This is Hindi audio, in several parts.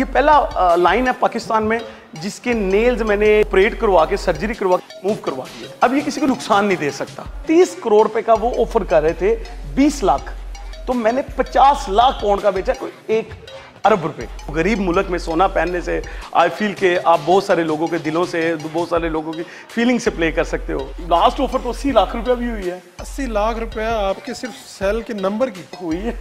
ये पहला लाइन है पाकिस्तान में जिसके नेल्स मैंने ऑपरेट करवा के सर्जरी करवा के मूव करवा दिए। अब ये किसी को नुकसान नहीं दे सकता। 30 करोड़ रुपए का वो ऑफर कर रहे थे, 20 लाख, तो मैंने 50 लाख पाउंड का बेचा, कोई 1 अरब रुपए। गरीब मुल्क में सोना पहनने से आई फील के आप बहुत सारे लोगों के दिलों से, बहुत सारे लोगों की फीलिंग से प्ले कर सकते हो। लास्ट ऑफर तो 80 लाख रुपया भी हुई है। 80 लाख रुपया आपके सिर्फ सेल के नंबर की हुई है।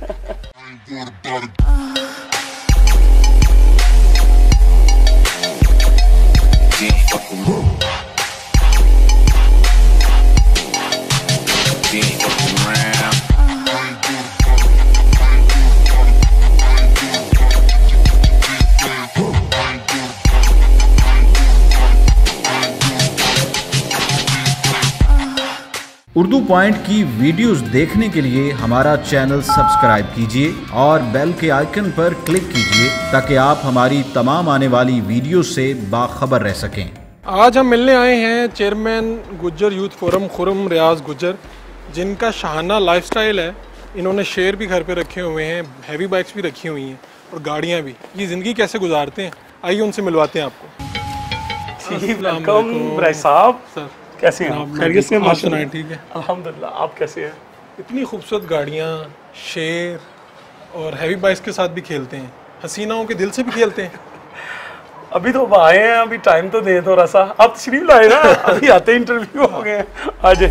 उर्दू पॉइंट की वीडियोस देखने के लिए हमारा चैनल सब्सक्राइब कीजिए और बेल के आइकन पर क्लिक कीजिए ताकि आप हमारी तमाम आने वाली वीडियोस से बाखबर रह सकें। आज हम मिलने आए हैं chairman Gujjar youth forum Khurram Riaz Gujjar, जिनका शाहाना लाइफस्टाइल है। इन्होंने शेर भी घर पे रखे हुए हैं, हैवी बाइक्स भी रखी हुई हैं और गाड़ियाँ भी। ये ज़िंदगी कैसे गुजारते हैं, आइए उनसे मिलवाते हैं आपको। वेलकम भाई साहब, सर कैसे हैं आप? खैरियत से? आप सुनाएं। ठीक है अल्हम्दुलिल्लाह, आप कैसे हैं? इतनी खूबसूरत गाड़ियाँ, शेर और हैवी बाइक्स के साथ भी खेलते हैं, हसीनाओं के दिल से भी खेलते हैं। अभी तो आए हैं, अभी टाइम तो दे थोड़ा सा। आप तशरीफ लाए ना, अभी आते इंटरव्यू हो गए। आज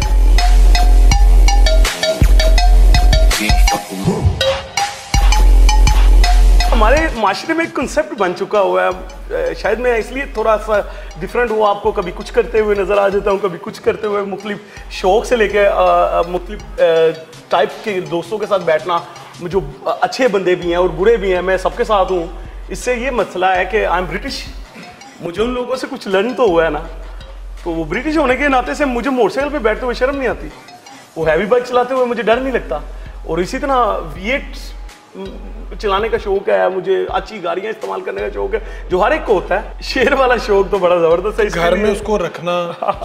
हमारे माशरे में एक कंसेप्ट बन चुका हुआ है, शायद मैं इसलिए थोड़ा सा डिफरेंट हुआ, आपको कभी कुछ करते हुए नज़र आ जाता हूँ, कभी कुछ करते हुए। मुख्तलिफ शौक से लेके मुख्तलिफ टाइप के दोस्तों के साथ बैठना, जो अच्छे बंदे भी हैं और बुरे भी हैं, मैं सबके साथ हूँ। इससे ये मसला है कि आई एम ब्रिटिश, मुझे उन लोगों से कुछ लर्न तो हुआ है ना, तो वो ब्रिटिश होने के नाते से मुझे मोटरसाइकिल पे बैठते हुए शर्म नहीं आती, वो हैवी बाइक चलाते हुए मुझे डर नहीं लगता। और इसी तरह V8 चलाने का शौक है मुझे, अच्छी गाड़ियां इस्तेमाल करने का शौक है, जो हर एक को होता है। शेर वाला शौक तो बड़ा जबरदस्त है। घर में उसको रखना,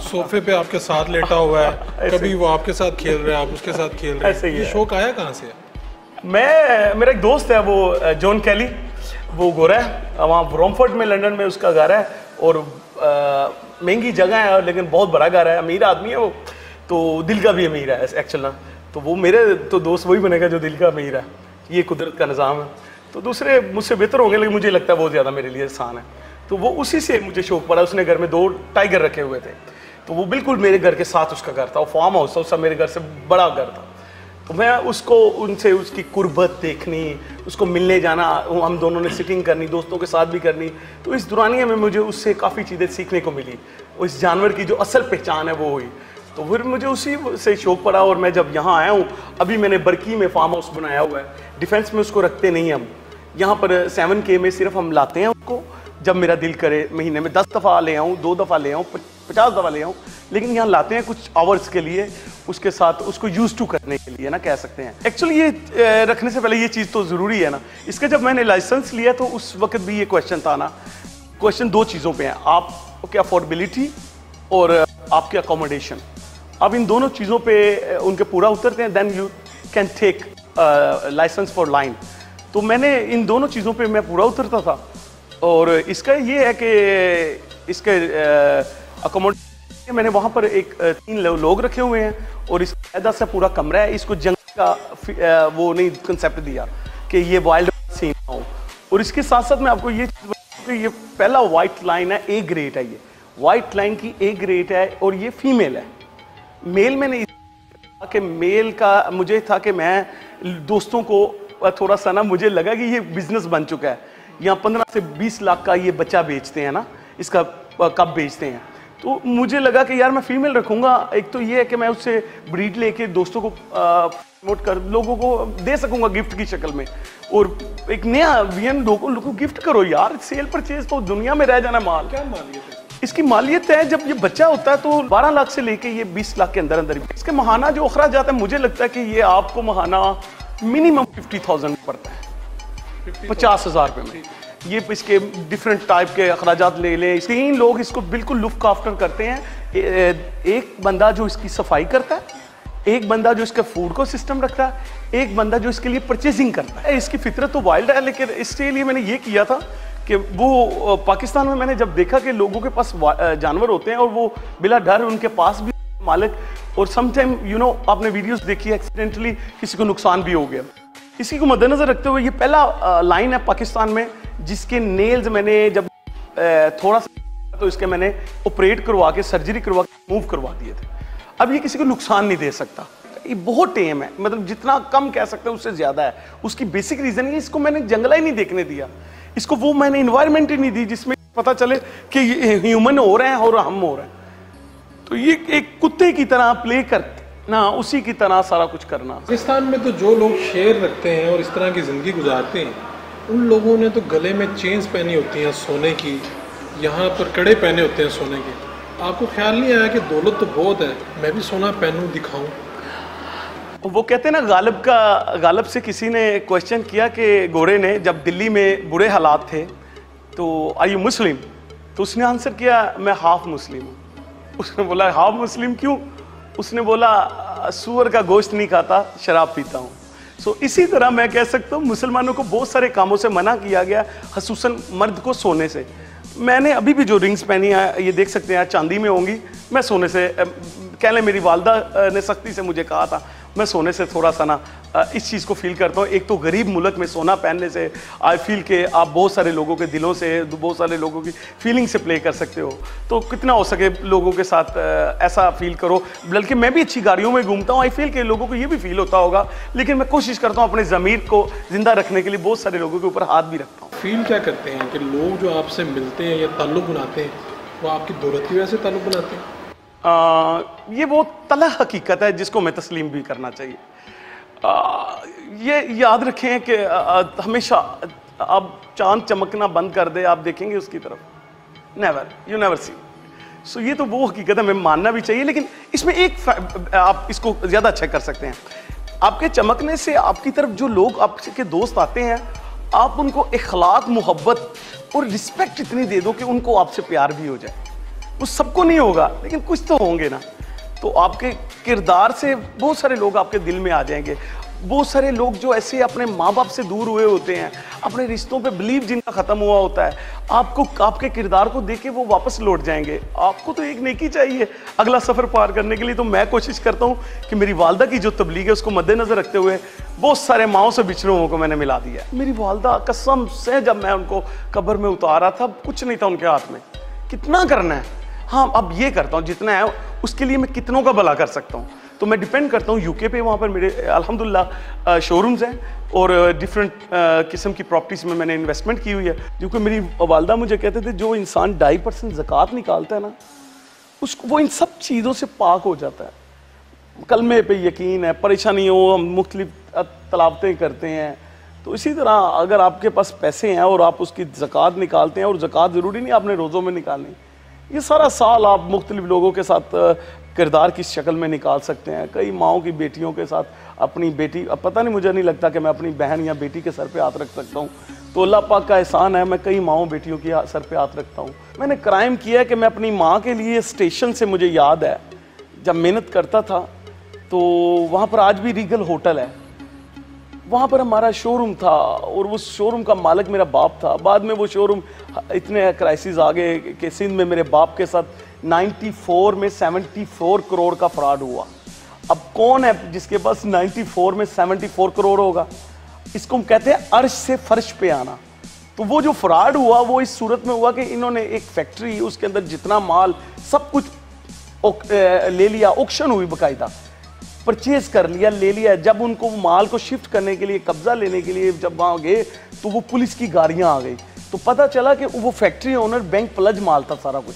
सोफे पे आपके साथ लेटा हुआ है, कभी वो आपके साथ खेल रहा है, आप उसके साथ खेल रहे हैं। ये शौक आया कहाँ से? मेरा एक दोस्त है वो जॉन कैली, वो गोरा है, वहाँ ब्रॉमफोर्ड में लंदन में उसका घर है, और महंगी जगह है लेकिन बहुत बड़ा घर है, अमीर आदमी है वो, तो दिल का भी अमीर है एक्चुअल ना। तो वो मेरे तो दोस्त वही बनेगा जो दिल का अमीर है, ये कुदरत का निज़ाम है। तो दूसरे मुझसे बेहतर होंगे, लेकिन मुझे लगता है बहुत ज़्यादा मेरे लिए आसान है। तो वो उसी से मुझे शौक पड़ा। उसने घर में 2 टाइगर रखे हुए थे, तो वो बिल्कुल मेरे घर के साथ उसका घर था, वो फार्म हाउस था, उसका मेरे घर से बड़ा घर था। तो मैं उसको उनसे उसकी कुर्बत देखनी, उसको मिलने जाना, हम दोनों ने सिटिंग करनी, दोस्तों के साथ भी करनी। तो इस दुरानिया में मुझे उससे काफ़ी चीज़ें सीखने को मिली, उस जानवर की जो असल पहचान है वो हुई। तो फिर मुझे उसी से शौक पड़ा, और मैं जब यहाँ आया हूँ, अभी मैंने बरकी में फार्म हाउस बनाया हुआ है। डिफेंस में उसको रखते नहीं हम, यहाँ पर 7K में सिर्फ हम लाते हैं उसको, जब मेरा दिल करे महीने में 10 दफ़ा ले आऊँ, 2 दफ़ा ले आऊँ, 50 दफ़ा ले आऊँ, लेकिन यहाँ लाते हैं कुछ आवर्स के लिए, उसके साथ उसको यूज टू करने के लिए ना, कह सकते हैं। एक्चुअली ये रखने से पहले ये चीज़ तो ज़रूरी है ना। इसका जब मैंने लाइसेंस लिया तो उस वक्त भी ये क्वेश्चन था ना, क्वेश्चन 2 चीज़ों पे है, आपकी अफोर्डेबिलिटी और आपके अकोमोडेशन। अब इन दोनों चीज़ों पे उनके पूरा उतरते हैं, then you can take licence for line. तो मैंने इन दोनों चीज़ों पे मैं पूरा उतरता था, और इसका ये है कि इसके अकोमोडेशन मैंने वहाँ पर 3 लोग रखे हुए हैं, और इसका ऐसा सा पूरा कमरा है। इसको जंग का वो नहीं कंसेप्ट दिया कि ये वाइल्ड सीन हो। और इसके साथ साथ मैं आपको ये चीज़ बताऊँ कि ये पहला वाइट लाइन है, A ग्रेड है, ये वाइट लाइन की A ग्रेड है, और ये फीमेल है। मेल मैंने कि मेल का मुझे था कि मैं दोस्तों को थोड़ा सा ना, मुझे लगा कि ये बिजनेस बन चुका है, यहाँ 15 से 20 लाख का ये बच्चा बेचते हैं ना, इसका कब बेचते हैं। तो मुझे लगा कि यार मैं फीमेल रखूँगा, एक तो ये है कि मैं उससे ब्रीड लेके दोस्तों को प्रमोट कर लोगों को दे सकूँगा गिफ्ट की शक्ल में, और एक नया वियन लोगों को गिफ्ट करो यार। सेल परचेज तो दुनिया में रह जाना माल। क्या मालियत है इसकी? मालियत है जब ये बच्चा होता है तो 12 लाख से लेके ये 20 लाख के अंदर अंदर। इसके महाना जो अखराज जाता है, मुझे लगता है कि ये आपको महाना मिनिमम 50,000 पड़ता है, 50,000 रुपये में। ये इसके डिफरेंट टाइप के अखराजात ले लें। 3 लोग इसको बिल्कुल लुक आफ्टर करते हैं। एक बंदा जो इसकी सफाई करता है, एक बंदा जो इसका फूड को सिस्टम रखता है, एक बंदा जो इसके लिए परचेजिंग करता है। इसकी फितरत तो वाइल्ड है, लेकिन इसके लिए मैंने ये किया था कि वो पाकिस्तान में मैंने जब देखा कि लोगों के पास जानवर होते हैं और वो बिला डर उनके पास भी मालिक, और समटाइम आपने वीडियोस देखी, एक्सीडेंटली किसी को नुकसान भी हो गया। इसी को मद्देनजर रखते हुए ये पहला लाइन है पाकिस्तान में जिसके नेल्स मैंने जब थोड़ा सा तो इसके मैंने ऑपरेट करवा के, सर्जरी करवा के मूव करवा दिए थे। अब ये किसी को नुकसान नहीं दे सकता, ये बहुत टेम है, मतलब जितना कम कह सकते हैं उससे ज्यादा है। उसकी बेसिक रीजन है इसको मैंने जंगला ही नहीं देखने दिया, इसको वो मैंने इन्वायरमेंट ही नहीं दी जिसमें पता चले कि ह्यूमन हो रहे हैं और हम हो रहे हैं। तो ये एक कुत्ते की तरह प्ले करना, उसी की तरह सारा कुछ करना। पाकिस्तान में तो जो लोग शेर रखते हैं और इस तरह की ज़िंदगी गुजारते हैं, उन लोगों ने तो गले में चेन्स पहनी होती हैं सोने की, यहाँ पर कड़े पहने होते हैं सोने के। आपको ख्याल नहीं आया कि दौलत तो बहुत है, मैं भी सोना पहनूं, दिखाऊं? वो कहते हैं ना, गालिब से किसी ने क्वेश्चन किया कि गोरे ने जब दिल्ली में बुरे हालात थे तो आर यू मुस्लिम, तो उसने आंसर किया मैं हाफ मुस्लिम हूँ। उसने बोला हाफ मुस्लिम क्यों? उसने बोला सूअर का गोश्त नहीं खाता, शराब पीता हूँ। सो इसी तरह मैं कह सकता हूँ मुसलमानों को बहुत सारे कामों से मना किया गया, खसूसन मर्द को सोने से। मैंने अभी भी जो रिंग्स पहनी है ये देख सकते हैं, चांदी में होंगी, मैं सोने से कह लें, मेरी वालदा ने सख्ती से मुझे कहा था, मैं सोने से थोड़ा सा ना इस चीज़ को फील करता हूँ। एक तो गरीब मुल्क में सोना पहनने से आई फील के आप बहुत सारे लोगों के दिलों से, बहुत सारे लोगों की फीलिंग से प्ले कर सकते हो। तो कितना हो सके लोगों के साथ ऐसा फील करो। बल्कि मैं भी अच्छी गाड़ियों में घूमता हूँ, आई फील के लोगों को ये भी फील होता होगा, लेकिन मैं कोशिश करता हूँ अपने ज़मीर को जिंदा रखने के लिए बहुत सारे लोगों के ऊपर हाथ भी रखता हूँ। फील क्या करते हैं कि लोग जो आपसे मिलते हैं या ताल्लुक़ बनाते हैं वो आपकी दौलत की वजह से ताल्लुक़ बनाते हैं? ये वो तलख हकीकत है जिसको मैं तस्लीम भी करना चाहिए। ये याद रखें कि हमेशा आप चांद चमकना बंद कर दे, आप देखेंगे उसकी तरफ, नेवर, यू नेवर सी। सो ये तो वो हकीकत है, मैं मानना भी चाहिए। लेकिन इसमें एक आप इसको ज़्यादा अच्छा कर सकते हैं, आपके चमकने से आपकी तरफ जो लोग आपके दोस्त आते हैं, आप उनको इखलाक, मोहब्बत और रिस्पेक्ट इतनी दे दो कि उनको आपसे प्यार भी हो जाए। वो सबको नहीं होगा लेकिन कुछ तो होंगे ना। तो आपके किरदार से बहुत सारे लोग आपके दिल में आ जाएंगे। बहुत सारे लोग जो ऐसे अपने माँ बाप से दूर हुए होते हैं, अपने रिश्तों पे बिलीव जिनका ख़त्म हुआ होता है, आपको आपके किरदार को देख के वो वापस लौट जाएंगे। आपको तो एक नेकी चाहिए अगला सफ़र पार करने के लिए। तो मैं कोशिश करता हूँ कि मेरी वालदा की जो तबलीग है उसको मद्देनज़र रखते हुए बहुत सारे माओं से बिछड़े हुओं को मैंने मिला दिया। मेरी वालदा कसम से जब मैं उनको कब्र में उतारा था कुछ नहीं था उनके हाथ में, कितना करना है, हाँ अब ये करता हूँ जितना है, उसके लिए मैं कितनों का भला कर सकता हूँ। तो मैं डिपेंड करता हूँ यूके पे, वहाँ पर मेरे अल्हम्दुलिल्लाह शोरूम्स हैं और डिफरेंट किस्म की प्रॉपर्टीज़ में मैंने इन्वेस्टमेंट की हुई है। क्योंकि मेरी वालदा मुझे कहते थे जो इंसान 2.5% ज़कात निकालता है ना, उसको वो इन सब चीज़ों से पाक हो जाता है। कलमे पे यकीन है, परेशानी हो, हम मुख्तलिफ तलावतें करते हैं। तो इसी तरह अगर आपके पास पैसे हैं और आप उसकी ज़कात निकालते हैं, और ज़कात ज़रूरी नहीं आपने रोज़ों में निकालनी, ये सारा साल आप मुख्तलिफ लोगों के साथ किरदार की शक्ल में निकाल सकते हैं। कई माओं की बेटियों के साथ अपनी बेटी, अब पता नहीं, मुझे नहीं लगता कि मैं अपनी बहन या बेटी के सर पे हाथ रख सकता हूँ। तो अल्लाह पाक का एहसान है, मैं कई माओं बेटियों के सर पे हाथ रखता हूँ। मैंने क्राइम किया है कि मैं अपनी माँ के लिए स्टेशन से, मुझे याद है जब मेहनत करता था तो वहाँ पर आज भी रीगल होटल है, वहाँ पर हमारा शोरूम था और उस शोरूम का मालिक मेरा बाप था। बाद में वो शोरूम इतने क्राइसिस आ गए कि सिंध में मेरे बाप के साथ 94 में 74 करोड़ का फ्रॉड हुआ। अब कौन है जिसके पास 94 में 74 करोड़ होगा? इसको हम कहते हैं अर्श से फर्श पे आना। तो वो जो फ्रॉड हुआ वो इस सूरत में हुआ कि इन्होंने एक फैक्ट्री, उसके अंदर जितना माल सब कुछ ले लिया, ऑक्शन हुई, बाकायदा परचेज कर लिया, ले लिया। जब उनको माल को शिफ्ट करने के लिए, कब्जा लेने के लिए जब वहाँ गए तो वो पुलिस की गाड़ियाँ आ गई। तो पता चला कि वो फैक्ट्री ओनर बैंक प्लज माल था सारा कुछ।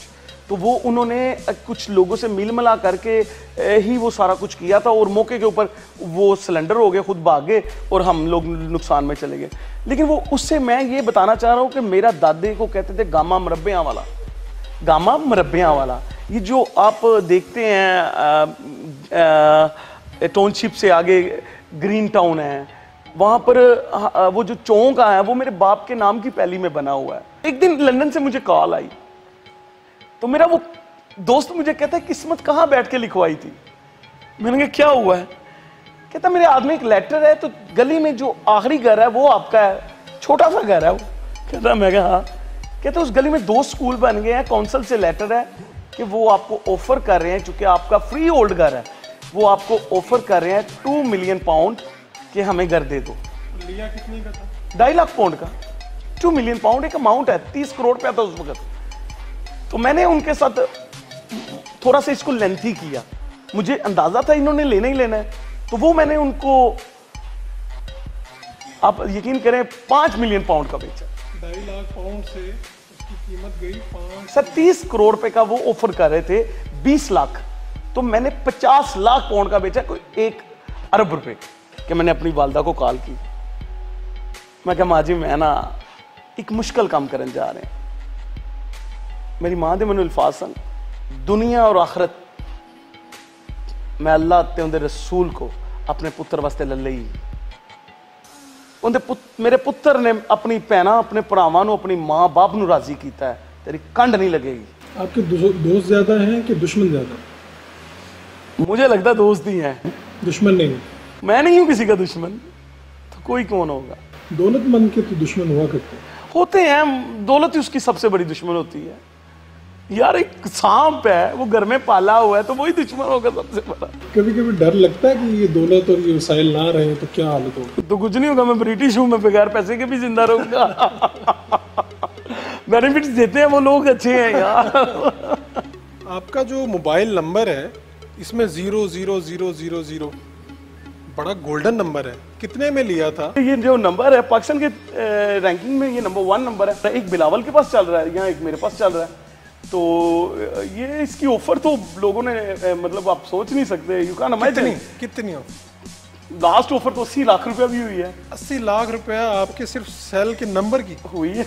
तो वो उन्होंने कुछ लोगों से मिल मिला करके ही वो सारा कुछ किया था और मौके के ऊपर वो सिलेंडर हो गए, खुद भाग गए और हम लोग नुकसान में चले गए। लेकिन वो उससे मैं ये बताना चाह रहा हूँ कि मेरा दादे को कहते थे गामा मरब्बियाँ वाला, गामा मरब्बियाँ वाला। ये जो आप देखते हैं टाउनशिप से आगे ग्रीन टाउन है, वहाँ पर वो जो चौक है वो मेरे बाप के नाम की पहली में बना हुआ है। एक दिन लंदन से मुझे कॉल आई तो मेरा वो दोस्त मुझे कहता है किस्मत कहाँ बैठ के लिखवाई थी। मैंने कहा क्या हुआ है? कहता मेरे हाथ में एक लेटर है, तो गली में जो आखिरी घर है वो आपका है, छोटा सा घर है वो। कहता मैं कहा हाँ। कहते उस गली में 2 स्कूल बन गए हैं, काउंसिल से लेटर है कि वो आपको ऑफर कर रहे हैं, चूंकि आपका फ्री होल्ड घर है, वो आपको ऑफर कर रहे हैं 2 मिलियन पाउंड कि हमें घर दे दो। लिया कितने का था? 2.5 लाख पाउंड का। 2 मिलियन पाउंड एक अमाउंट है, 30 करोड़ रुपया था उस वक्त। तो मैंने उनके साथ थोड़ा सा इसको लेंथी किया, मुझे अंदाजा था इन्होंने लेना ही लेना है, तो वो मैंने उनको, आप यकीन करें, 5 मिलियन पाउंड का बेचा। 2.5 लाख पाउंड से उसकी कीमत गई 5। 30 करोड़ रुपए का वो ऑफर कर रहे थे, 20 लाख, तो मैंने 50 लाख पाउंड का बेचा, कोई 1 अरब रुपए कि मैंने अपनी वालदा को कॉल की, मैं कहा माँ जी मैं ना एक मुश्किल काम करने जा रहे हैं। मेरी मां दे मैनू अल्फाज सन, दुनिया और आखरत मैं अल्लाह ते उनके रसूल को अपने पुत्र वास्ते ले ली। मेरे पुत्र ने अपनी भैना अपने भरावां नू अपनी मां बाप नू राजी किया है, तेरी कंड नहीं लगेगी। आपके दोस्त ज्यादा हैं कि दुश्मन ज्यादा? मुझे लगता दोस्त ही हैं, दुश्मन नहीं। मैं नहीं हूं किसी का दुश्मन, तो कोई कौन होगा? दौलतमंद के तो दुश्मन हुआ करते होते हैं, दौलत ही उसकी सबसे बड़ी दुश्मन होती है यार। एक सांप है वो घर में पाला हुआ है, तो वही दुश्मन होगा सबसे बड़ा। कभी कभी डर लगता है कि ये दौलत और ये वसाइल ना रहे तो क्या हालत होगी? तो कुछ नहीं होगा, मैं ब्रिटिश हूं, मैं बगैर पैसे के भी जिंदा रहूंगा। बेनिफिट्स देते हैं वो लोग, अच्छे हैं यार। आपका जो मोबाइल नंबर है इसमें 00000 बड़ा गोल्डन नंबर है, कितने में लिया था? ये जो नंबर है पाकिस्तान के रैंकिंग में ये नंबर 1 नंबर है। एक बिलावल के पास चल रहा है, यहाँ एक मेरे पास चल रहा है। तो ये इसकी ऑफर तो लोगों ने मतलब आप सोच नहीं सकते, यू कैन इमेजिन। कितनी लास्ट ऑफर तो 80 लाख रुपया भी हुई है। 80 लाख रुपया आपके सिर्फ सेल के नंबर की हुई है।